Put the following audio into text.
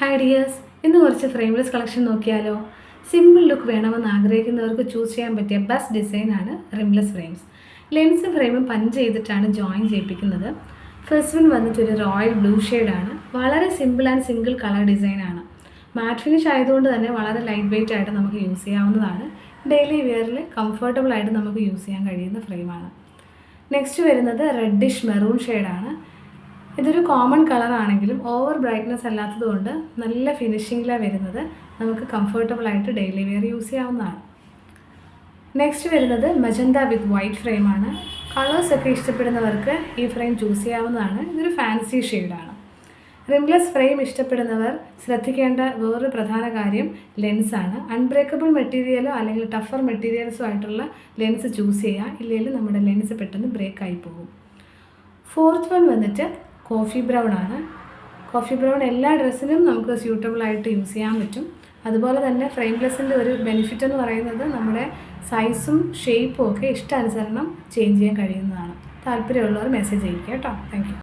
Hi dears, ഇന്ന് കുറച്ച് frameless collection നോക്കിയാലോ. സിമ്പിൾ ലുക്ക് വേണമെന്ന് ആഗ്രഹിക്കുന്നവർക്ക് ചൂസ് ചെയ്യാൻ പറ്റിയ ബെസ്റ്റ് ഡിസൈനാണ് റിംലെസ് ഫ്രെയിംസ്. ലെൻസും ഫ്രെയിമും പഞ്ച് ചെയ്തിട്ടാണ് ജോയിൻ ചെയ്യിപ്പിക്കുന്നത്. ഫസ്റ്റ് വൺ വന്നിട്ട് ഒരു റോയൽ ബ്ലൂ ഷെയ്ഡാണ്. വളരെ സിമ്പിൾ ആൻഡ് സിംഗിൾ കളർ ഡിസൈനാണ്. മാറ്റ് ഫിനിഷ് ആയതുകൊണ്ട് തന്നെ വളരെ ലൈറ്റ് വെയ്റ്റ് ആയിട്ട് നമുക്ക് യൂസ് ചെയ്യാവുന്നതാണ്. ഡെയിലി വെയറിൽ കംഫർട്ടബിൾ ആയിട്ട് നമുക്ക് യൂസ് ചെയ്യാൻ കഴിയുന്ന ഫ്രെയിമാണ്. നെക്സ്റ്റ് വരുന്നത് റെഡിഷ് മെറൂൺ ഷെയ്ഡാണ്. ഇതൊരു കോമൺ കളറാണെങ്കിലും ഓവർ ബ്രൈറ്റ്നസ് അല്ലാത്തതുകൊണ്ട് നല്ല ഫിനിഷിങ്ങിലാണ് വരുന്നത്. നമുക്ക് കംഫർട്ടബിളായിട്ട് ഡെയിലി വെയർ യൂസ് ചെയ്യാവുന്നതാണ്. നെക്സ്റ്റ് വരുന്നത് മജന്ത വിത്ത് വൈറ്റ് ഫ്രെയിമാണ്. കളേഴ്സൊക്കെ ഇഷ്ടപ്പെടുന്നവർക്ക് ഈ ഫ്രെയിം ചൂസ് ചെയ്യാവുന്നതാണ്. ഇതൊരു ഫാൻസി ഷെയ്ഡാണ്. റിംലെസ് ഫ്രെയിം ഇഷ്ടപ്പെടുന്നവർ ശ്രദ്ധിക്കേണ്ട വേറൊരു പ്രധാന കാര്യം ലെൻസാണ്. അൺബ്രേക്കബിൾ മെറ്റീരിയലോ അല്ലെങ്കിൽ ടഫർ മെറ്റീരിയൽസോ ആയിട്ടുള്ള ലെൻസ് ചൂസ് ചെയ്യുക. ഇല്ലെങ്കിൽ നമ്മുടെ ലെൻസ് പെട്ടെന്ന് ബ്രേക്കായി പോകും. ഫോർത്ത് വൺ വന്നിട്ട് കോഫി ബ്രൗൺ ആണ്. കോഫി ബ്രൗൺ എല്ലാ ഡ്രസ്സിനും നമുക്ക് സ്യൂട്ടബിൾ ആയിട്ട് യൂസ് ചെയ്യാൻ പറ്റും. അതുപോലെ തന്നെ ഫ്രെയിംലെസ്സിൻ്റെ ഒരു ബെനിഫിറ്റ് എന്ന് പറയുന്നത് നമ്മുടെ സൈസും ഷേപ്പും ഒക്കെ ഇഷ്ടാനുസരണം ചേഞ്ച് ചെയ്യാൻ കഴിയുന്നതാണ്. താല്പര്യമുള്ളവർ മെസ്സേജ് ചെയ്യുക കേട്ടോ. Thank you.